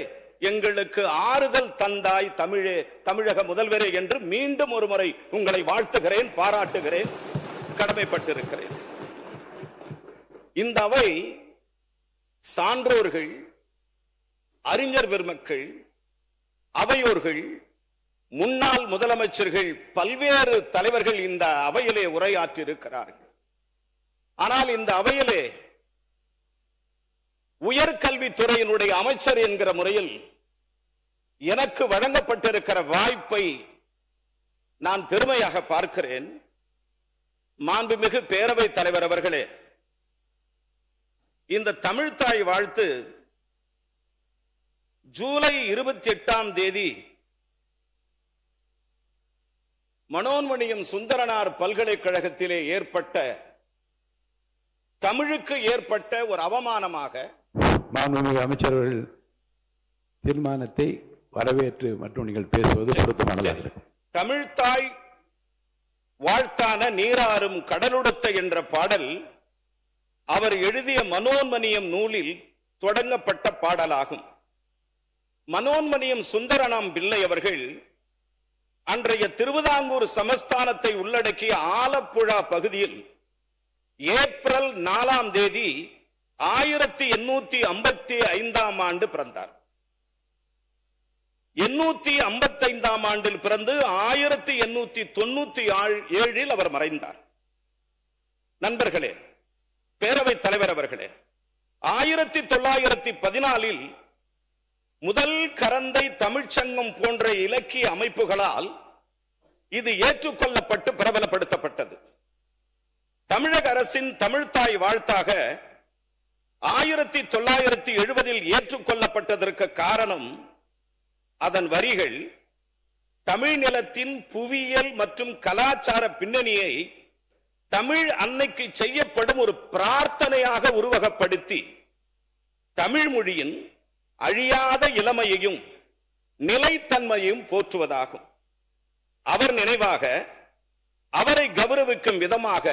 எங்களுக்கு ஆறுதல் தந்தாய் தமிழே, தமிழக முதல்வரே என்று மீண்டும் ஒரு முறை உங்களை வாழ்த்துகிறேன், பாராட்டுகிறேன், கடமைப்பட்டிருக்கிறேன். இந்த அவை சான்றோர்கள், அறிஞர் பெருமக்கள், அவையோர்கள், முன்னாள் முதலமைச்சர்கள், பல்வேறு தலைவர்கள் இந்த அவையிலே உரையாற்றி இருக்கிறார்கள். ஆனால் இந்த அவையிலே உயர்கல்வித்துறையினுடைய அமைச்சர் என்கிற முறையில் எனக்கு வழங்கப்பட்டிருக்கிற வாய்ப்பை நான் பெருமையாக பார்க்கிறேன். மாண்புமிகு பேரவைத் தலைவர் அவர்களே, இந்த தமிழ்த்தாய் வாழ்த்து ஜூலை 28ஆம் தேதி மனோன்மணியம் சுந்தரனார் பல்கலைக்கழகத்திலே ஏற்பட்ட தமிழுக்கு ஏற்பட்ட ஒரு அவமானமாக மாண்புமிகு அமைச்சர்கள் தீர்மானத்தை வரவேற்று மற்றும் நீங்கள் பேசுவது பொருத்தமானதாக இருக்கும். தமிழ்த்தாய் வாழ்த்தான நீராறும் கடலுடுத்த என்ற பாடல் அவர் எழுதிய மனோன்மணியம் நூலில் தொடங்கப்பட்ட பாடலாகும். மனோன்மணியம் சுந்தரனாம் பிள்ளை அவர்கள் அன்றைய திருவிதாங்கூர் சமஸ்தானத்தை உள்ளடக்கிய ஆலப்புழா பகுதியில் ஏப்ரல் 4ஆம் தேதி 1855ஆம் ஆண்டு பிறந்தார். 855ஆம் ஆண்டில் பிறந்து 1897 அவர் மறைந்தார். நண்பர்களே, பேரவைத் தலைவர் அவர்களே, 1914 முதல் கரந்தை தமிழ்ச்சங்கம் போன்ற இலக்கிய அமைப்புகளால் இது ஏற்றுக்கொள்ளப்பட்டு பிரபலப்படுத்தப்பட்டது. தமிழக அரசின் தமிழ்த்தாய் வாழ்த்தாக 1970 ஏற்றுக்கொள்ளப்பட்டதற்கு காரணம் அதன் வரிகள் தமிழ் நிலத்தின் புவியியல் மற்றும் கலாச்சார பின்னணியை தமிழ் அன்னைக்கு செய்யப்படும் ஒரு பிரார்த்தனையாக உருவகப்படுத்தி தமிழ் மொழியின் அழியாத இளமையையும் நிலைத்தன்மையையும் போற்றுவதாகும். அவர் நினைவாக, அவரை கௌரவிக்கும் விதமாக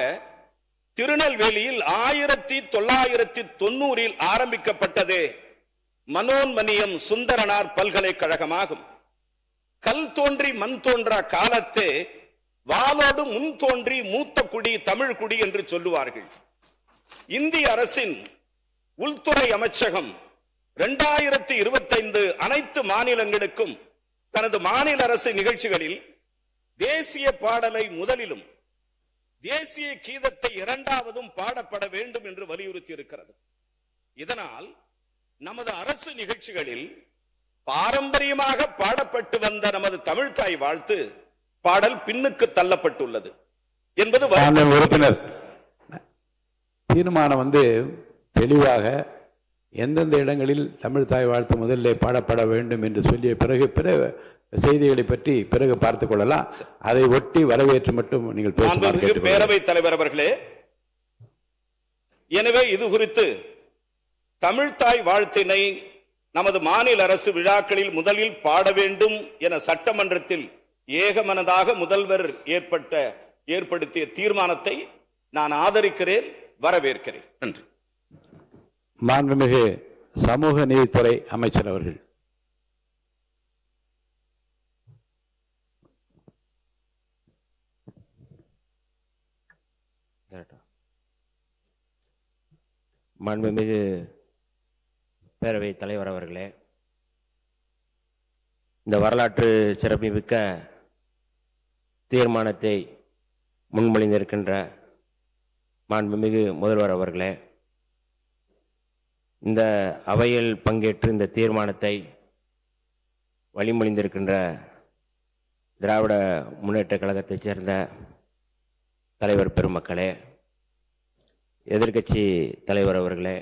திருநெல்வேலியில் 1990 ஆரம்பிக்கப்பட்டது மனோன்மணியம் சுந்தரனார் பல்கலைக்கழகமாகும். கல் தோன்றி மண் தோன்றா காலத்தே வாளோடு முன் தோன்றி மூத்த குடி தமிழ் குடி என்று சொல்லுவார்கள். இந்திய அரசின் உள்துறை அமைச்சகம் 2025 அனைத்து மாநிலங்களுக்கும் தனது மாநில அரசு நிகழ்ச்சிகளில் தேசிய பாடலை முதலிலும் தேசிய கீதத்தை இரண்டாவதும் பாடப்பட வேண்டும் என்று வலியுறுத்தி இருக்கிறது. இதனால் நமது அரசு நிகழ்ச்சிகளில் பாரம்பரியமாக பாடப்பட்டு வந்த நமது தமிழ்தாய் வாழ்த்து பாடல் பின்னுக்கு தள்ளப்பட்டுள்ளது என்பது உறுப்பினர் தீர்மானம் தெளிவாக எந்தெந்த இடங்களில் தமிழ்தாய் வாழ்த்து முதலிலே பாடப்பட வேண்டும் என்று சொல்லிய பிறகு பிற செய்திகளை பற்றி பிறகு பார்த்துக் கொள்ளலாம். அதை ஒட்டி வரவேற்று மட்டும் நீங்கள் பேரவைத் தலைவர் அவர்களே, எனவே இது குறித்து தமிழ்தாய் வாழ்த்தினை நமது மாநில அரசு விழாக்களில் முதலில் பாட வேண்டும் என சட்டமன்றத்தில் ஏகமனதாக முதல்வர் ஏற்படுத்திய தீர்மானத்தை நான் ஆதரிக்கிறேன், வரவேற்கிறேன். நன்றி. மாண்புமிகு சமூக நீதித்துறை அமைச்சர் அவர்கள். மாண்புமிகு பேரவைத் தலைவர் அவர்களே, இந்த வரலாற்று சிறப்புமிக்க தீர்மானத்தை முன்மொழிந்திருக்கின்ற மாண்புமிகு முதல்வர் அவர்களே, இந்த அவையில் பங்கேற்று இந்த தீர்மானத்தை வழிமொழிந்திருக்கின்ற திராவிட முன்னேற்றக் கழகத்தைச் சேர்ந்த தலைவர் பெருமக்களே, எதிர்க்கட்சி தலைவர் அவர்களே,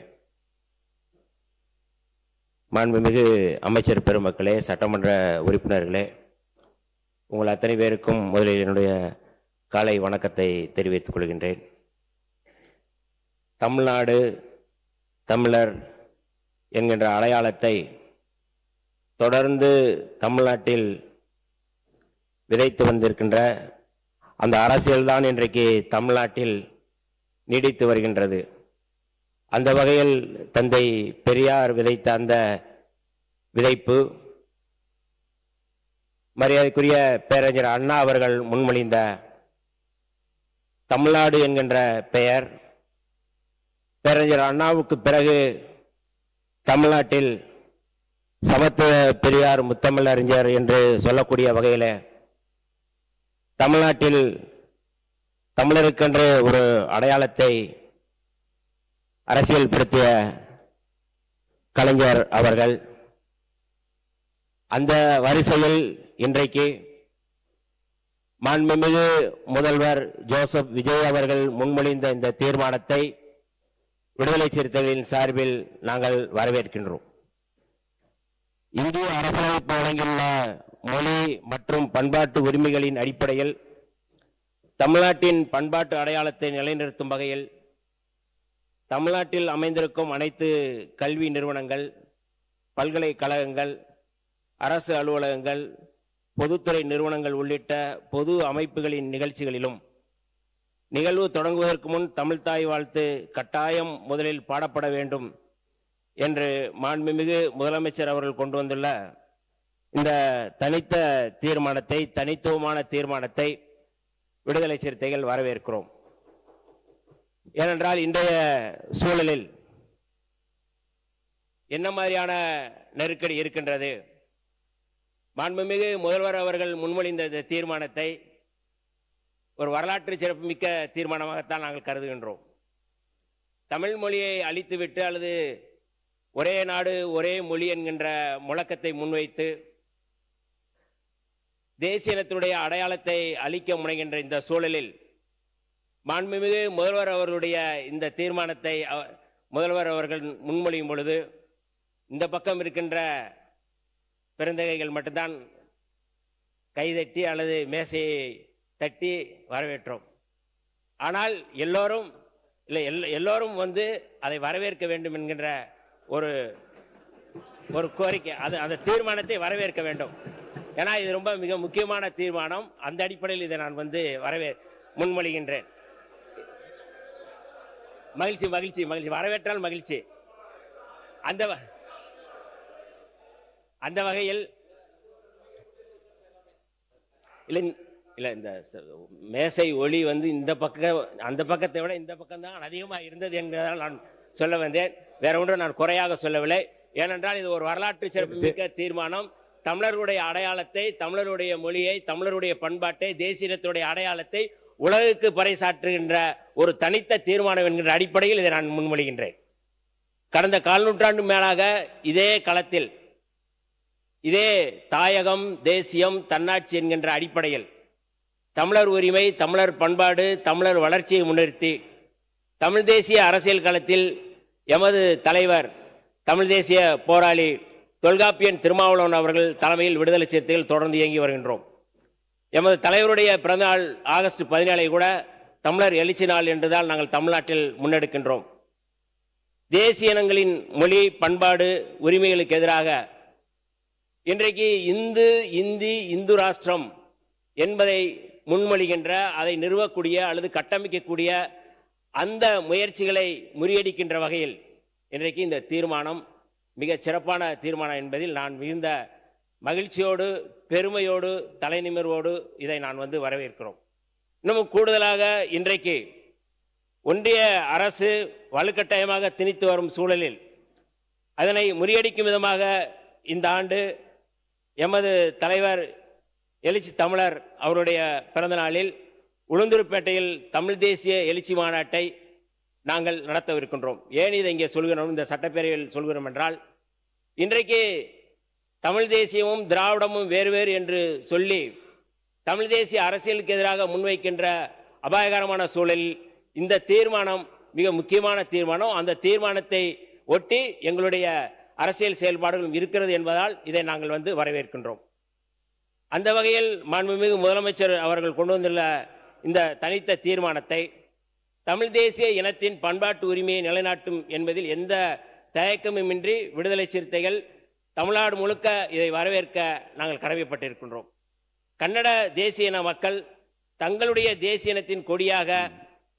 மாண்புமிகு அமைச்சர் பெருமக்களே, சட்டமன்ற உறுப்பினர்களே, உங்கள் அத்தனை பேருக்கும் முதலில் என்னுடைய காலை வணக்கத்தை தெரிவித்துக் கொள்கின்றேன். தமிழ்நாடு தமிழர் என்கின்ற அடையாளத்தை தொடர்ந்து தமிழ்நாட்டில் விதைத்து வந்திருக்கின்ற அந்த அரசியல்தான் இன்றைக்கு தமிழ்நாட்டில் நீடித்து வருகின்றது. அந்த வகையில் தந்தை பெரியார் விதைத்த அந்த விதைப்பு மரியாதைக்குரிய பேரறிஞர் அண்ணா அவர்கள் முன்மொழிந்த தமிழ்நாடு என்கின்ற பெயர், பேரறிஞர் அண்ணாவுக்கு பிறகு தமிழ்நாட்டில் சமத்துவ பெரியார் முத்தமிழறிஞர் என்று சொல்லக்கூடிய வகையில் தமிழ்நாட்டில் தமிழருக்கென்று ஒரு அடையாளத்தை அரசியல்படுத்திய கலைஞர் அவர்கள், அந்த வரிசையில் இன்றைக்கு மாண்புமிகு முதல்வர் ஜோசப் விஜய் அவர்கள் முன்மொழிந்த இந்த தீர்மானத்தை விடுதலை சிறுத்தைகளின் சார்பில் நாங்கள் வரவேற்கின்றோம். இந்திய அரசியலமைப்பு வழங்கியுள்ள மொழி மற்றும் பண்பாட்டு உரிமைகளின் அடிப்படையில் தமிழ்நாட்டின் பண்பாட்டு அடையாளத்தை நிலைநிறுத்தும் வகையில் தமிழ்நாட்டில் அமைந்திருக்கும் அனைத்து கல்வி நிறுவனங்கள், பல்கலைக்கழகங்கள், அரசு அலுவலகங்கள், பொதுத்துறை நிறுவனங்கள் உள்ளிட்ட பொது அமைப்புகளின் நிகழ்ச்சிகளிலும் நிகழ்வு தொடங்குவதற்கு முன் தமிழ்தாய் வாழ்த்து கட்டாயம் முதலில் பாடப்பட வேண்டும் என்று மாண்புமிகு முதலமைச்சர் அவர்கள் கொண்டு வந்துள்ள இந்த தனித்துவமான தீர்மானத்தை விடுதலை சிறுத்தைகள் வரவேற்கிறோம். ஏனென்றால் இன்றைய சூழலில் என்ன மாதிரியான நெருக்கடி இருக்கின்றது? மாண்புமிகு முதல்வர் அவர்கள் முன்மொழிந்த இந்த தீர்மானத்தை ஒரு வரலாற்று சிறப்புமிக்க தீர்மானமாகத்தான் நாங்கள் கருதுகின்றோம். தமிழ் மொழியை அழித்துவிட்டு அல்லது ஒரே நாடு ஒரே மொழி என்கின்ற முழக்கத்தை முன்வைத்து தேசிய இனத்தினுடைய அடையாளத்தை அழிக்க முனைகின்ற இந்த சூழலில் மாண்புமிகு முதல்வர் அவர்களுடைய இந்த தீர்மானத்தை முதல்வர் அவர்கள் முன்மொழியும் பொழுது இந்த பக்கம் இருக்கின்ற பெருந்தகைகள் மட்டும்தான் கைதட்டி அல்லது மேசையை தட்டி வரவேற்றோம். ஆனால் எல்லோரும் அதை வரவேற்க வேண்டும் என்கின்ற ஒரு கோரிக்கை, அந்த தீர்மானத்தை வரவேற்க வேண்டும். ஏன்னா இது ரொம்ப மிக முக்கியமான தீர்மானம். அந்த அடிப்படையில் இதை நான் முன்மொழிகின்றேன். மகிழ்ச்சி மகிழ்ச்சி மகிழ்ச்சி, வரவேற்றால் மகிழ்ச்சி. அந்த வகையில் இல்ல இந்த மேசை ஒளி வந்து இந்த பக்கம் அந்த பக்கத்தை விட இந்த பக்கம் தான் அதிகமாக இருந்தது என்பதால் நான் சொல்ல வந்தேன். வேற ஒன்றும் நான் குறையாக சொல்லவில்லை. ஏனென்றால் இது ஒரு வரலாற்று சிறப்புமிக்க தீர்மானம். தமிழர்களுடைய அடையாளத்தை, தமிழருடைய மொழியை, தமிழருடைய பண்பாட்டை, தேசியத்துடைய அடையாளத்தை உலகுக்கு பறைசாற்றுகின்ற ஒரு தனித்த தீர்மானம் என்கின்ற அடிப்படையில் இதை நான் முன்மொழிகின்றேன். கடந்த 4 நூற்றாண்டு மேலாக இதே களத்தில் இதே தாயகம், தேசியம், தன்னாட்சி என்கின்ற அடிப்படையில் தமிழர் உரிமை, தமிழர் பண்பாடு, தமிழர் வளர்ச்சியை முன்னிறுத்தி தமிழ் தேசிய அரசியல் களத்தில் எமது தலைவர், தமிழ் தேசிய போராளி தொல்காப்பியன் திருமாவளவன் அவர்கள் தலைமையில் விடுதலை சிறுத்தைகள் தொடர்ந்து இயங்கி வருகின்றோம். எமது தலைவருடைய பிறந்தநாள் ஆகஸ்ட் 17 கூட தமிழர் எழுச்சி நாள் என்றுதான் நாங்கள் தமிழ்நாட்டில் முன்னெடுக்கின்றோம். தேசிய இனங்களின் மொழி, பண்பாடு, உரிமைகளுக்கு எதிராக இன்றைக்கு இந்து ராஷ்டிரம் என்பதை முன்மொழிகின்ற, அதை நிறுவக்கூடிய அல்லது கட்டமைக்கக்கூடிய அந்த முயற்சிகளை முறியடிக்கின்ற வகையில் இன்றைக்கு இந்த தீர்மானம் மிக சிறப்பான தீர்மானம் என்பதில் நான் மிகுந்த மகிழ்ச்சியோடு, பெருமையோடு, தலைநிமிர்வோடு இதை நான் வரவேற்கிறோம். இன்னும் கூடுதலாக இன்றைக்கு ஒன்றிய அரசு வலுக்கட்டாயமாக திணித்து வரும் சூழலில் அதனை முறியடிக்கும் விதமாக இந்த ஆண்டு எமது தலைவர் எழுச்சி தமிழர் அவருடைய பிறந்த நாளில் உளுந்தூர்பேட்டையில் தமிழ் தேசிய எழுச்சி மாநாட்டை நாங்கள் நடத்தவிருக்கின்றோம். ஏன் இதை இங்கே சொல்கிறோம், இந்த சட்டப்பேரவையில் சொல்கிறோம் என்றால், இன்றைக்கு தமிழ் தேசியமும் திராவிடமும் வேறு வேறு என்று சொல்லி தமிழ் தேசிய அரசியலுக்கு எதிராக முன்வைக்கின்ற அபாயகரமான சூழலில் இந்த தீர்மானம் மிக முக்கியமான தீர்மானம். அந்த தீர்மானத்தை ஒட்டி எங்களுடைய அரசியல் செயல்பாடுகளும் இருக்கிறது என்பதால் இதை நாங்கள் வரவேற்கின்றோம். அந்த வகையில் மாண்புமிகு முதலமைச்சர் அவர்கள் கொண்டு வந்துள்ள இந்த தனித்த தீர்மானத்தை தமிழ் தேசிய இனத்தின் பண்பாட்டு உரிமையை நிலைநாட்டும் என்பதில் எந்த தயக்கமுமின்றி விடுதலை சிறுத்தைகள் தமிழ்நாடு முழுக்க இதை வரவேற்க நாங்கள் கடமைப்பட்டிருக்கின்றோம். கன்னட தேசிய இன மக்கள் தங்களுடைய தேசிய இனத்தின் கொடியாக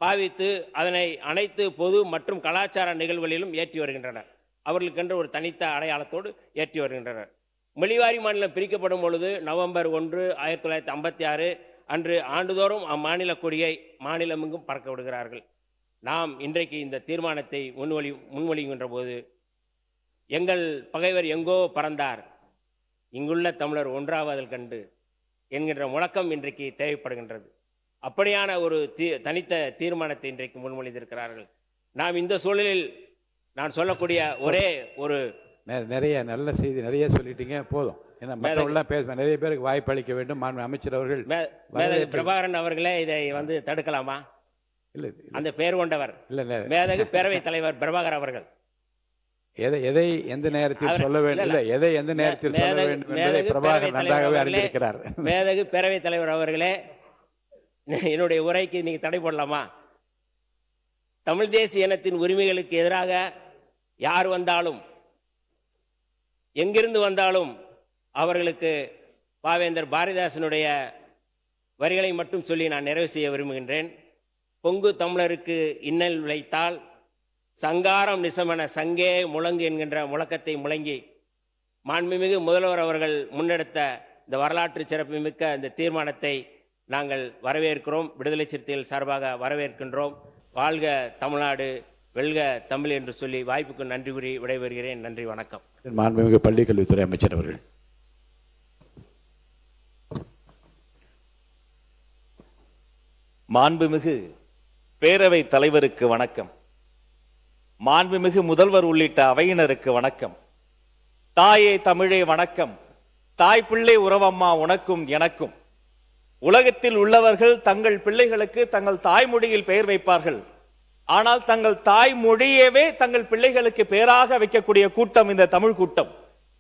பாவித்து அதனை அனைத்து பொது மற்றும் கலாச்சார நிகழ்வுகளிலும் ஏற்றி வருகின்றனர். அவர்களுக்கென்று ஒரு தனித்த அடையாளத்தோடு ஏற்றி வருகின்றனர். மொழிவாரி மாநிலம் பிரிக்கப்படும் பொழுது நவம்பர் 1, 1956 அன்று ஆண்டுதோறும் அம்மாநில கொடியை மாநிலமெங்கும் பறக்க விடுகிறார்கள். நாம் இன்றைக்கு இந்த தீர்மானத்தை முன்மொழிகின்ற போது எங்கள் பகைவர் எங்கோ பறந்தார், இங்குள்ள தமிழர் ஒன்றாவதல் கண்டு என்கின்ற முழக்கம் இன்றைக்கு தேவைப்படுகின்றது. அப்படியான ஒரு தனித்த தீர்மானத்தை இன்றைக்கு முன்மொழிந்திருக்கிறார்கள். நாம் இந்த சூழலில் நான் சொல்லக்கூடிய ஒரே ஒரு நிறைய நல்ல செய்தி நிறைய சொல்லிட்டீங்க, போதும். ஏன்னா மற்றவர்கள்லாம் நிறைய பேருக்கு வாய்ப்பு அளிக்க வேண்டும். அமைச்சர் அவர்கள் பிரபாகரன் அவர்களே இதை தடுக்கலாமா? இல்லை, அந்த பேர் கொண்டவர் மேதகு பேரவைத் தலைவர் பிரபாகர் அவர்கள் எதை எந்த நேரத்தில் சொல்ல வேண்டும், இல்லை எதை எந்த நேரத்தில் சொல்ல வேண்டும் என்பதை பிரபாகர் நன்றாகவே அறிந்திருக்கிறார். மேதகு பேரவைத் தலைவர் அவர்களே, என்னுடைய உரைக்கு நீங்க தடை போடலாமா? தமிழ் தேசிய இனத்தின் உரிமைகளுக்கு எதிராக யார் வந்தாலும், எங்கிருந்து வந்தாலும் அவர்களுக்கு பாவேந்தர் பாரதிதாசனுடைய வரிகளை மட்டும் சொல்லி நான் நிறைவு செய்ய விரும்புகின்றேன். பொங்கு தமிழருக்கு இன்னல் விளைத்தால் சங்காரம் நிசமென சங்கே முழங்கு என்கின்ற முழக்கத்தை முழங்கி மாண்புமிகு முதல்வர் அவர்கள் முன்னெடுத்த இந்த வரலாற்று சிறப்புமிக்க இந்த தீர்மானத்தை நாங்கள் வரவேற்கிறோம். விடுதலை சிறுத்தைகள் சார்பாக வரவேற்கின்றோம். வாழ்க தமிழ்நாடு, வெல்க தமிழ் என்று சொல்லி வாய்ப்புக்கு நன்றி கூறி விடைபெறுகிறேன். நன்றி, வணக்கம். மாண்புமிகு பள்ளிக்கல்வித்துறை அமைச்சர் அவர்கள். மாண்புமிகு பேரவை தலைவருக்கு வணக்கம். மாண்புமிகு முதல்வர் உள்ளிட்ட அவையினருக்கு வணக்கம். தாயே தமிழே வணக்கம். தாய் பிள்ளை உறவம்மா உனக்கும் எனக்கும். உலகத்தில் உள்ளவர்கள் தங்கள் பிள்ளைகளுக்கு தங்கள் தாய்மொழியில் பெயர் வைப்பார்கள். ஆனால் தங்கள் தாய்மொழியவே தங்கள் பிள்ளைகளுக்கு பெயராக வைக்கக்கூடிய கூட்டம் இந்த தமிழ் கூட்டம்.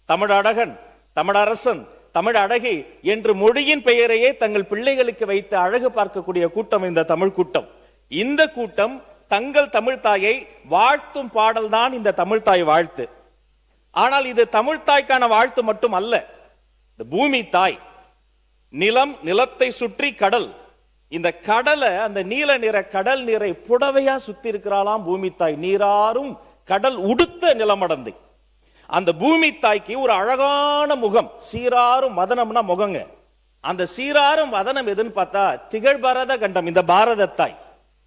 தமிழழகன், தமிழரசன், தமிழ் அழகி என்று மொழியின் பெயரையே தங்கள் பிள்ளைகளுக்கு வைத்து அழகு பார்க்கக்கூடிய கூட்டம் இந்த தமிழ் கூட்டம். இந்த கூட்டம் தங்கள் தமிழ் தாயை வாழ்த்தும் பாடல் தான் இந்த தமிழ் தாய் வாழ்த்து. ஆனால் இது தமிழ் தாய்க்கான வாழ்த்து மட்டும் அல்ல. இந்த பூமி தாய், நிலம், நிலத்தை சுற்றி கடல், இந்த கடலை, அந்த நீல நிற கடல் நீரை புடவையா சுத்தி இருக்கிறாளாம் பூமி தாய். நீராறும் கடல் உடுத்த நிலமடந்தை. அந்த பூமி தாய்க்கு ஒரு அழகான முகம், சீராரும் வதனம்னா முகங்க. அந்த சீராரும் வதனம் எதுன்னு பார்த்தா திகழ்பரத கண்டம். இந்த பாரத தாய்,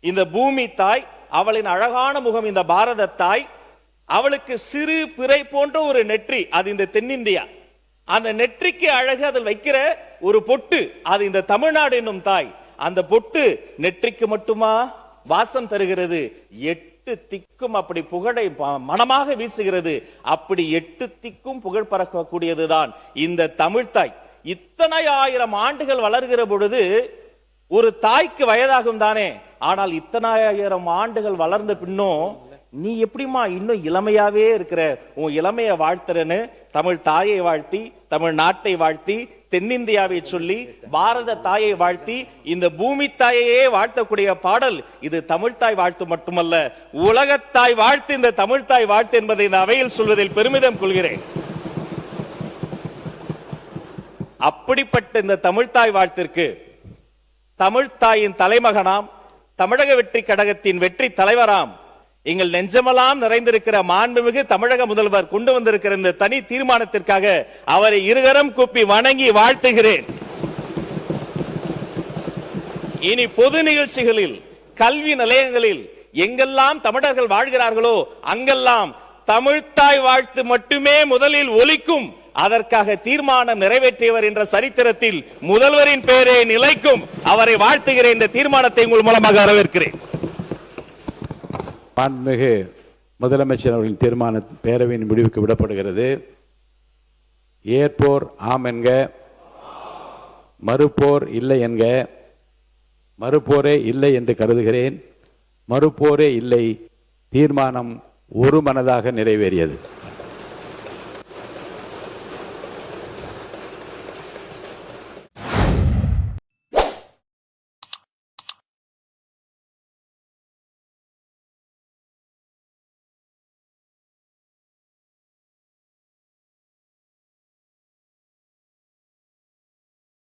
இந்த பூமி தாய், அவளின் அழகான முகம் இந்த பாரத தாய். அவளுக்கு சிறு பிறை போன்ற ஒரு நெற்றி, அது இந்த தென்னிந்தியா. அந்த நெற்றிக்கு அழகு, அதில் வைக்கிற ஒரு பொட்டு, அது இந்த தமிழ்நாடு என்னும் தாய். அந்த பொட்டு நெற்றிக்கு மட்டுமா வாசம் தருகிறது, 8 திக்கும் அப்படி புகழை மனமாக வீசுகிறது. அப்படி 8 திக்கும் புகழ் பறக்கக்கூடியதுதான் இந்த தமிழ்த்தாய். இத்தனை ஆயிரம் ஆண்டுகள் வளர்கிற பொழுது ஒரு தாய்க்கு வயதாகும் தானே, ஆனால் இத்தனை ஆயிரம் ஆண்டுகள் வளர்ந்த பின்னும் நீ எப்படிமா இன்னும் இளமையாவே இருக்கிற, உன் இளமையை வாழ்த்துறன்னு தமிழ் தாயை வாழ்த்தி, தமிழ் நாட்டை வாழ்த்தி, தென்னிந்தியாவை சொல்லி, பாரத தாயை வாழ்த்தி, இந்த பூமி தாயையே வாழ்த்தக்கூடிய பாடல் இது தமிழ்த்தாய் வாழ்த்து மட்டுமல்ல, உலகத்தாய் வாழ்த்து, இந்த தமிழ்த்தாய் வாழ்த்து என்பதை இந்த அவையில் சொல்வதில் பெருமிதம் கொள்கிறேன். அப்படிப்பட்ட இந்த தமிழ்த்தாய் வாழ்த்திற்கு தமிழ்த்தாயின் தலைமகனாம், தமிழக வெற்றி கழகத்தின் வெற்றி தலைவராம், எங்கள் நெஞ்சமெல்லாம் நிறைந்திருக்கிற மாண்புமிகு தமிழக முதல்வர் கொண்டு வந்திருக்கிற இந்த தனி தீர்மானத்திற்காக அவரை இருகரம் கூப்பி வணங்கி வாழ்த்துகிறேன். இனி பொது நிகழ்ச்சிகளில், கல்வி நிலையங்களில் எங்கெல்லாம் தமிழர்கள் வாழ்கிறார்களோ அங்கெல்லாம் தமிழ்த்தாய் வாழ்த்து மட்டுமே முதலில் ஒலிக்கும். அதற்காக தீர்மானம் நிறைவேற்றியவர் என்ற சரித்திரத்தில் முதல்வரின் பெயரே நிலைக்கும். அவரை வாழ்த்துகிறேன். இந்த தீர்மானத்தை உங்கள் மூலமாக வரவேற்கிறேன். மாண்புமிகு முதலமைச்சர் அவர்களின் தீர்மான பேரவையின் முடிவுக்கு விடப்படுகிறது. ஏற்போர் ஆம் என்க, மறுப்போர் இல்லை என்க. மறுப்போரே இல்லை என்று கருதுகிறேன். மறுப்போரே இல்லை. தீர்மானம் ஒருமனதாக நிறைவேறியது.